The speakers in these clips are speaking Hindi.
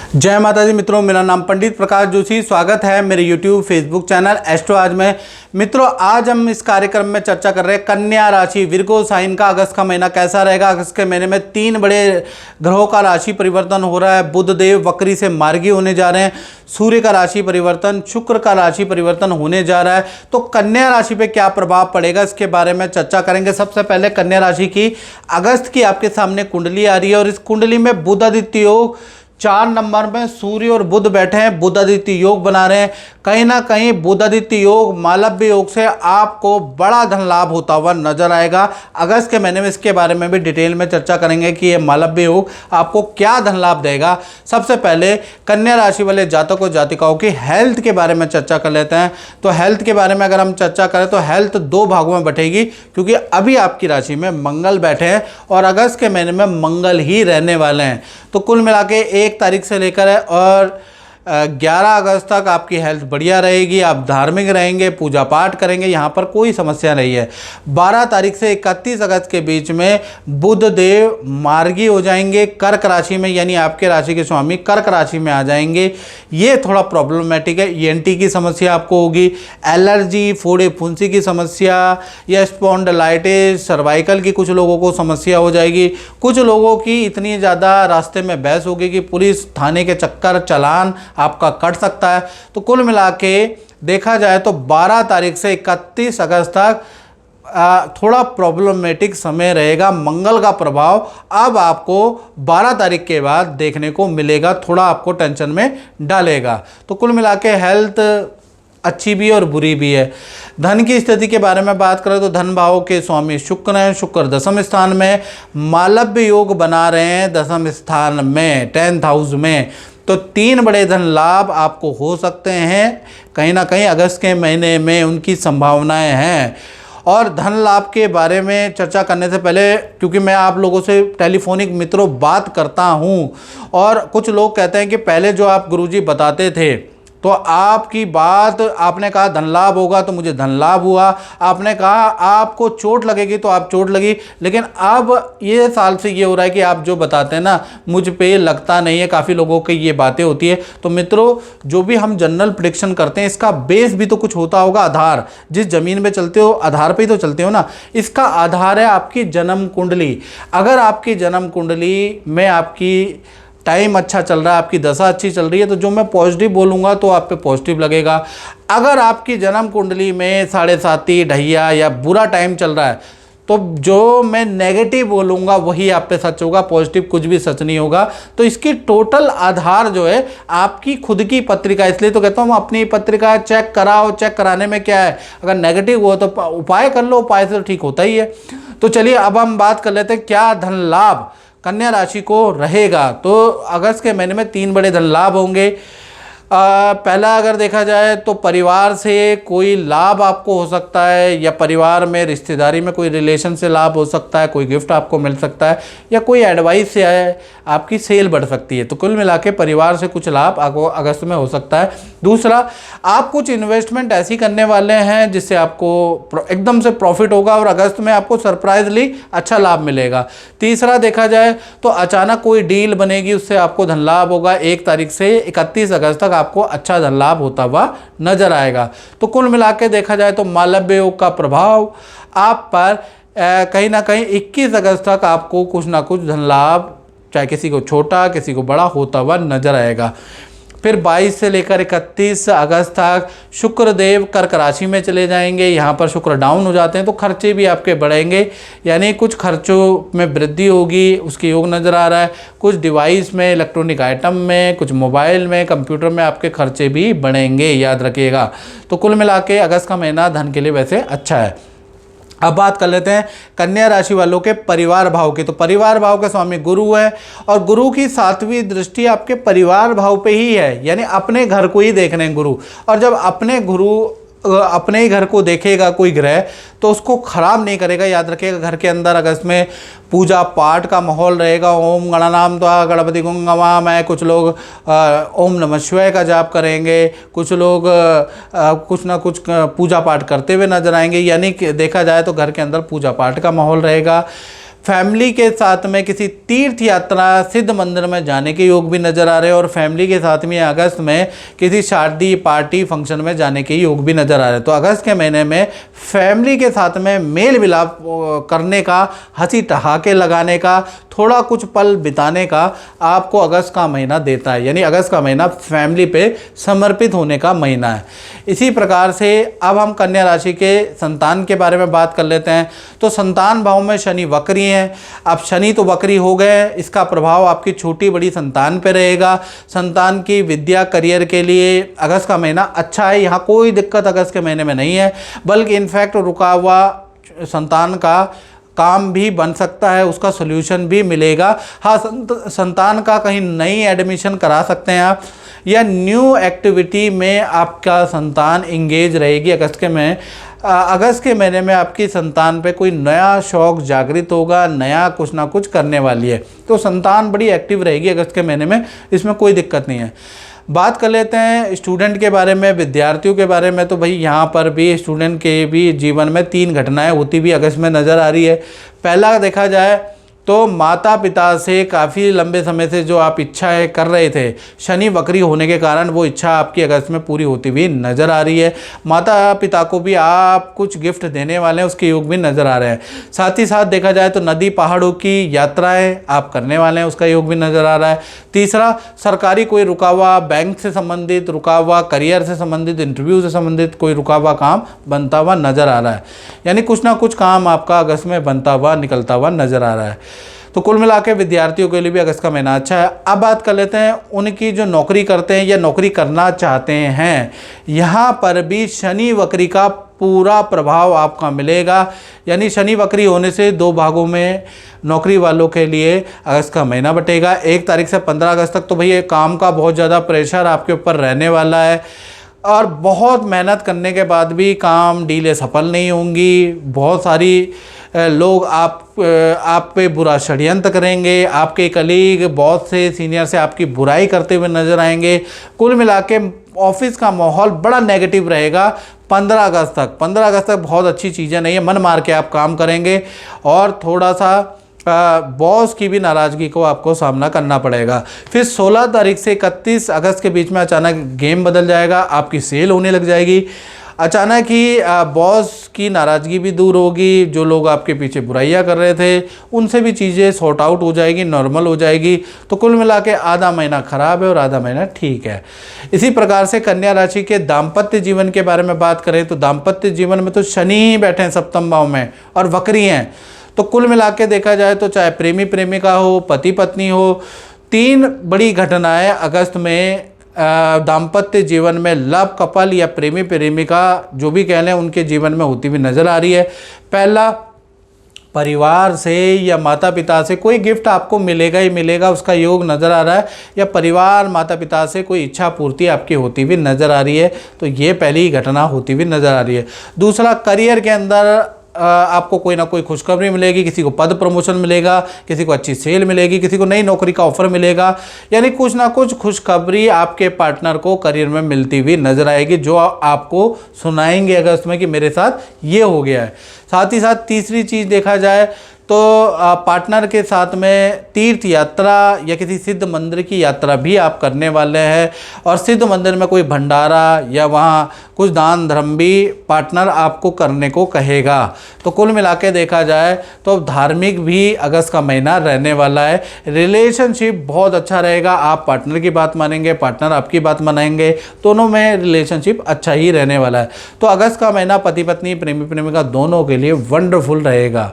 जय माता दी मित्रों, मेरा नाम पंडित प्रकाश जोशी। स्वागत है मेरे YouTube फेसबुक चैनल एस्ट्रो आज में। मित्रों, आज हम इस कार्यक्रम में चर्चा कर रहे हैं कन्या राशि विर्गो साइन का अगस्त का महीना कैसा रहेगा। अगस्त के महीने में 3 बड़े ग्रहों का राशि परिवर्तन हो रहा है। बुध देव वक्री से मार्गी होने जा रहे हैं, सूर्य का राशि परिवर्तन, शुक्र का राशि परिवर्तन होने जा रहा है। तो कन्या राशि पे क्या प्रभाव पड़ेगा, इसके बारे में चर्चा करेंगे। सबसे पहले कन्या राशि की अगस्त की आपके सामने कुंडली आ रही है और इस कुंडली में बुध आदित्य योग 4 नंबर में सूर्य और बुध बैठे हैं, बुध आदित्य योग बना रहे हैं। कहीं ना कहीं बुध आदित्य योग मालव्य योग से आपको बड़ा धन लाभ होता हुआ नजर आएगा। अगस्त के महीने में इसके बारे में भी डिटेल में चर्चा करेंगे कि ये मालव्य योग आपको क्या धन लाभ देगा। सबसे पहले कन्या राशि वाले जातक और जातिकाओं की हेल्थ के बारे में चर्चा कर लेते हैं। तो हेल्थ के बारे में अगर हम चर्चा करें तो हेल्थ 2 भागों में बटेगी, क्योंकि अभी आपकी राशि में मंगल बैठे हैं और अगस्त के महीने में मंगल ही रहने वाले हैं। तो कुल मिला के 1 तारीख से लेकर और 11 अगस्त तक आपकी हेल्थ बढ़िया रहेगी। आप धार्मिक रहेंगे, पूजा पाठ करेंगे, यहाँ पर कोई समस्या नहीं है। 12 तारीख से 31 अगस्त के बीच में बुध देव मार्गी हो जाएंगे कर्क राशि में, यानी आपके राशि के स्वामी कर्क राशि में आ जाएंगे। ये थोड़ा प्रॉब्लमेटिक है। ENT की समस्या आपको होगी, एलर्जी, फोड़े फुंसी की समस्या या स्पॉन्डिलाइटिस, सर्वाइकल की कुछ लोगों को समस्या हो जाएगी। कुछ लोगों की इतनी ज़्यादा रास्ते में बहस होगी कि पुलिस थाने के चक्कर चालान आपका कट सकता है। तो कुल मिला के देखा जाए तो 12 तारीख से 31 अगस्त तक थोड़ा प्रॉब्लमेटिक समय रहेगा। मंगल का प्रभाव अब आपको 12 तारीख के बाद देखने को मिलेगा, थोड़ा आपको टेंशन में डालेगा। तो कुल मिला के हेल्थ अच्छी भी है और बुरी भी है। धन की स्थिति के बारे में बात करें तो धन भाव के स्वामी शुक्र हैं। शुक्र 10वें स्थान में मालव्य योग बना रहे हैं, 10वें स्थान में 10th हाउस में। तो 3 बड़े धन लाभ आपको हो सकते हैं कहीं ना कहीं अगस्त के महीने में, उनकी संभावनाएं हैं। और धन लाभ के बारे में चर्चा करने से पहले, क्योंकि मैं आप लोगों से टेलीफोनिक मित्रों बात करता हूं और कुछ लोग कहते हैं कि पहले जो आप गुरुजी बताते थे तो आपकी बात, आपने कहा धन लाभ होगा तो मुझे धन लाभ हुआ, आपने कहा आपको चोट लगेगी तो आप चोट लगी। लेकिन अब ये साल से ये हो रहा है कि आप जो बताते हैं ना मुझ पे लगता नहीं है। काफ़ी लोगों की ये बातें होती है। तो मित्रों, जो भी हम जनरल प्रेडिक्शन करते हैं इसका बेस भी तो कुछ होता होगा। आधार, जिस जमीन पे चलते हो आधार पे ही तो चलते हो ना। इसका आधार है आपकी जन्म कुंडली। अगर आपकी जन्म कुंडली में आपकी टाइम अच्छा चल रहा है, आपकी दशा अच्छी चल रही है, तो जो मैं पॉजिटिव बोलूँगा तो आप पे पॉजिटिव लगेगा। अगर आपकी जन्म कुंडली में 7.5 ढैया या बुरा टाइम चल रहा है तो जो मैं नेगेटिव बोलूँगा वही आप पे सच होगा, पॉजिटिव कुछ भी सच नहीं होगा। तो इसकी टोटल आधार जो है आपकी खुद की पत्रिका। इसलिए तो कहता हूँ अपनी पत्रिका चेक कराओ। चेक कराने में क्या है, अगर नेगेटिव हो तो उपाय कर लो, उपाय से तो ठीक होता ही है। तो चलिए अब हम बात कर लेते हैं क्या धन लाभ कन्या राशि को रहेगा। तो अगस्त के महीने में 3 बड़े धन लाभ होंगे। पहला अगर देखा जाए तो परिवार से कोई लाभ आपको हो सकता है, या परिवार में रिश्तेदारी में कोई रिलेशन से लाभ हो सकता है, कोई गिफ्ट आपको मिल सकता है, या कोई एडवाइस से आपकी सेल बढ़ सकती है। तो कुल मिला के परिवार से कुछ लाभ आपको अगस्त में हो सकता है। दूसरा, आप कुछ इन्वेस्टमेंट ऐसी करने वाले हैं जिससे आपको एकदम से प्रॉफिट होगा और अगस्त में आपको सरप्राइजली अच्छा लाभ मिलेगा। तीसरा देखा जाए तो अचानक कोई डील बनेगी, उससे आपको धन लाभ होगा। 1 तारीख से 31 अगस्त तक आपको अच्छा धन लाभ होता हुआ नजर आएगा। तो कुल मिला के देखा जाए तो मालव्य योग का प्रभाव आप पर कहीं ना कहीं 21 अगस्त तक आपको कुछ ना कुछ धन लाभ, चाहे किसी को छोटा किसी को बड़ा, होता हुआ नजर आएगा। फिर 22 से लेकर 31 अगस्त तक शुक्र देव कर्क राशि में चले जाएंगे। यहाँ पर शुक्र डाउन हो जाते हैं तो खर्चे भी आपके बढ़ेंगे, यानी कुछ खर्चों में वृद्धि होगी, उसके योग नज़र आ रहा है। कुछ डिवाइस में, इलेक्ट्रॉनिक आइटम में, कुछ मोबाइल में, कंप्यूटर में आपके खर्चे भी बढ़ेंगे, याद रखिएगा। तो कुल मिला के अगस्त का महीना धन के लिए वैसे अच्छा है। अब बात कर लेते हैं कन्या राशि वालों के परिवार भाव की। तो परिवार भाव के स्वामी गुरु है और गुरु की 7वीं दृष्टि आपके परिवार भाव पे ही है, यानी अपने घर को ही देख रहे हैं गुरु। और जब अपने ही घर को देखेगा कोई ग्रह तो उसको खराब नहीं करेगा, याद रखिएगा। घर के अंदर अगस्त में पूजा पाठ का माहौल रहेगा। ओम गणानाम त्वा गणपति गुंगवाम है। कुछ लोग ओम नमः शिवाय का जाप करेंगे, कुछ लोग कुछ ना कुछ पूजा पाठ करते हुए नजर आएंगे। यानी कि देखा जाए तो घर के अंदर पूजा पाठ का माहौल रहेगा। फैमिली के साथ में किसी तीर्थ यात्रा सिद्ध मंदिर में जाने के योग भी नज़र आ रहे हैं और फैमिली के साथ में अगस्त में किसी शादी पार्टी फंक्शन में जाने के योग भी नज़र आ रहे हैं। तो अगस्त के महीने में फैमिली के साथ में मेल मिलाप करने का, हंसी ठहाके लगाने का, थोड़ा कुछ पल बिताने का आपको अगस्त का महीना देता है। यानी अगस्त का महीना फैमिली पे समर्पित होने का महीना है। इसी प्रकार से अब हम कन्या राशि के संतान के बारे में बात कर लेते हैं। तो संतान भाव में शनि वक्री हैं। अब शनि तो वक्री हो गए, इसका प्रभाव आपकी छोटी बड़ी संतान पे रहेगा। संतान की विद्या करियर के लिए अगस्त का महीना अच्छा है, यहाँ कोई दिक्कत अगस्त के महीने में नहीं है, बल्कि इनफैक्ट रुका हुआ संतान का काम भी बन सकता है, उसका सॉल्यूशन भी मिलेगा। हाँ, संतान का कहीं नई एडमिशन करा सकते हैं आप, या न्यू एक्टिविटी में आपका संतान इंगेज रहेगी अगस्त के महीने में आपकी संतान पे कोई नया शौक जागृत होगा, नया कुछ ना कुछ करने वाली है। तो संतान बड़ी एक्टिव रहेगी अगस्त के महीने में, इसमें कोई दिक्कत नहीं है। बात कर लेते हैं स्टूडेंट के बारे में, विद्यार्थियों के बारे में। तो भाई यहाँ पर भी स्टूडेंट के भी जीवन में 3 घटनाएं होती भी अगस्त में नज़र आ रही है। पहला देखा जाए तो माता पिता से काफ़ी लंबे समय से जो आप इच्छाएं कर रहे थे, शनि वक्री होने के कारण वो इच्छा आपकी अगस्त में पूरी होती हुई नज़र आ रही है। माता पिता को भी आप कुछ गिफ्ट देने वाले हैं, उसके योग भी नज़र आ रहे हैं। साथ ही साथ देखा जाए तो नदी पहाड़ों की यात्राएं आप करने वाले हैं, उसका योग भी नज़र आ रहा है। तीसरा, सरकारी कोई रुका हुआ, बैंक से संबंधित रुका हुआ, करियर से संबंधित, इंटरव्यू से संबंधित कोई रुका हुआ काम बनता हुआ नज़र आ रहा है। यानी कुछ ना कुछ काम आपका अगस्त में बनता हुआ निकलता हुआ नज़र आ रहा है। तो कुल मिला के विद्यार्थियों के लिए भी अगस्त का महीना अच्छा है। अब बात कर लेते हैं उनकी जो नौकरी करते हैं या नौकरी करना चाहते हैं, यहाँ पर भी शनि वक्री का पूरा प्रभाव आपका मिलेगा। यानी शनि वक्री होने से 2 भागों में नौकरी वालों के लिए अगस्त का महीना बटेगा। 1 तारीख से 15 अगस्त तक तो भैया काम का बहुत ज़्यादा प्रेशर आपके ऊपर रहने वाला है और बहुत मेहनत करने के बाद भी काम डीलें सफल नहीं होंगी। बहुत सारी लोग आप पे बुरा षड्यंत्र करेंगे, आपके कलीग, बॉस से, सीनियर से आपकी बुराई करते हुए नजर आएंगे। कुल मिला के ऑफिस का माहौल बड़ा नेगेटिव रहेगा 15 अगस्त तक। 15 अगस्त तक बहुत अच्छी चीज़ें नहीं है, मन मार के आप काम करेंगे और थोड़ा सा बॉस की भी नाराज़गी को आपको सामना करना पड़ेगा। फिर 16 तारीख से 31 अगस्त के बीच में अचानक गेम बदल जाएगा, आपकी सेल होने लग जाएगी। अचानक ही बॉस की नाराज़गी भी दूर होगी, जो लोग आपके पीछे बुराइयां कर रहे थे उनसे भी चीज़ें सॉर्ट आउट हो जाएगी, नॉर्मल हो जाएगी। तो कुल मिला के आधा महीना ख़राब है और आधा महीना ठीक है। इसी प्रकार से कन्या राशि के दाम्पत्य जीवन के बारे में बात करें तो दाम्पत्य जीवन में तो शनि ही बैठे हैं सप्तम भाव में और वक्री हैं। तो कुल मिला के देखा जाए तो चाहे प्रेमी प्रेमिका हो, पति पत्नी हो, 3 बड़ी घटनाएं अगस्त में दाम्पत्य जीवन में लव कपल या प्रेमी प्रेमिका जो भी कह लें उनके जीवन में होती हुई नज़र आ रही है। पहला, परिवार से या माता पिता से कोई गिफ्ट आपको मिलेगा ही मिलेगा, उसका योग नज़र आ रहा है। या परिवार माता पिता से कोई इच्छा पूर्ति आपकी होती हुई नज़र आ रही है, तो ये पहली घटना होती हुई नज़र आ रही है। दूसरा, करियर के अंदर आपको कोई ना कोई खुशखबरी मिलेगी, किसी को पद प्रमोशन मिलेगा, किसी को अच्छी सेल मिलेगी, किसी को नई नौकरी का ऑफर मिलेगा। यानी कुछ ना कुछ खुशखबरी आपके पार्टनर को करियर में मिलती हुई नजर आएगी, जो आपको सुनाएंगे अगस्त में कि मेरे साथ ये हो गया है। साथ ही साथ तीसरी चीज़ देखा जाए तो पार्टनर के साथ में तीर्थ यात्रा या किसी सिद्ध मंदिर की यात्रा भी आप करने वाले हैं और सिद्ध मंदिर में कोई भंडारा या वहाँ कुछ दान धर्म भी पार्टनर आपको करने को कहेगा। तो कुल मिला के देखा जाए तो धार्मिक भी अगस्त का महीना रहने वाला है। रिलेशनशिप बहुत अच्छा रहेगा, आप पार्टनर की बात मानेंगे, पार्टनर आपकी बात मानेंगे, दोनों में रिलेशनशिप अच्छा ही रहने वाला है। तो अगस्त का महीना पति पत्नी, प्रेमी प्रेमिका दोनों के लिए वंडरफुल रहेगा।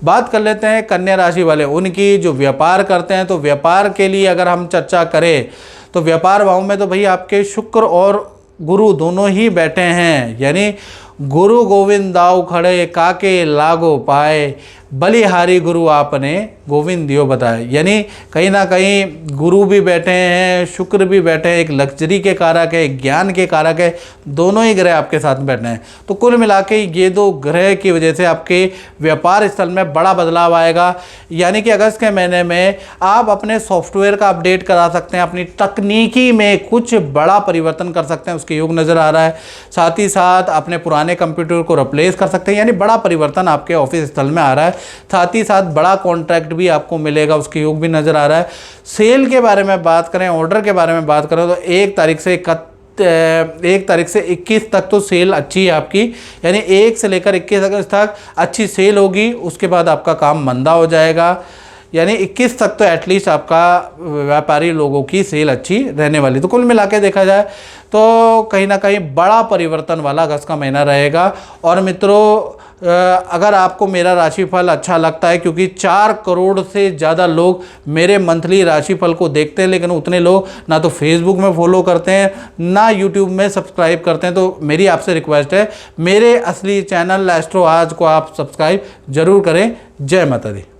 बात कर लेते हैं कन्या राशि वाले उनकी जो व्यापार करते हैं। तो व्यापार के लिए अगर हम चर्चा करें तो व्यापार भाव में तो भाई आपके शुक्र और गुरु दोनों ही बैठे हैं। यानी गुरु गोविंद दाऊ खड़े काके लागो पाए, बलिहारी गुरु आपने गोविंद दियो बताए। यानी कहीं ना कहीं गुरु भी बैठे हैं, शुक्र भी बैठे हैं, एक लग्जरी के कारक है, एक ज्ञान के कारक है, दोनों ही ग्रह आपके साथ बैठे हैं। तो कुल मिला के ये 2 ग्रह की वजह से आपके व्यापार स्थल में बड़ा बदलाव आएगा। यानी कि अगस्त के महीने में आप अपने सॉफ्टवेयर का अपडेट करा सकते हैं, अपनी तकनीकी में कुछ बड़ा परिवर्तन कर सकते हैं, उसके योग नज़र आ रहा है। साथ ही साथ अपने पुराने कंप्यूटर को रिप्लेस कर सकते हैं, यानी बड़ा परिवर्तन आपके ऑफिस स्थल में आ रहा है। साथ ही साथ बड़ा कॉन्ट्रैक्ट भी आपको मिलेगा, उसके योग भी नज़र आ रहा है। सेल के बारे में बात करें, ऑर्डर के बारे में बात करें तो 1 तारीख से 21 तक तो सेल अच्छी है आपकी, यानी 1 से लेकर 21 अगस्त तक अच्छी सेल होगी। उसके बाद आपका काम मंदा हो जाएगा, यानी 21 तक तो एटलीस्ट आपका व्यापारी लोगों की सेल अच्छी रहने वाली। तो कुल मिला के देखा जाए तो कहीं ना कहीं बड़ा परिवर्तन वाला अगस्त का महीना रहेगा। और मित्रों, अगर आपको मेरा राशिफल अच्छा लगता है, क्योंकि 4 करोड़ से ज़्यादा लोग मेरे मंथली राशिफल को देखते हैं, लेकिन उतने लोग ना तो फेसबुक में फॉलो करते हैं ना यूट्यूब में सब्सक्राइब करते हैं, तो मेरी आपसे रिक्वेस्ट है मेरे असली चैनल एस्ट्रो आज को आप सब्सक्राइब जरूर करें। जय माता दी।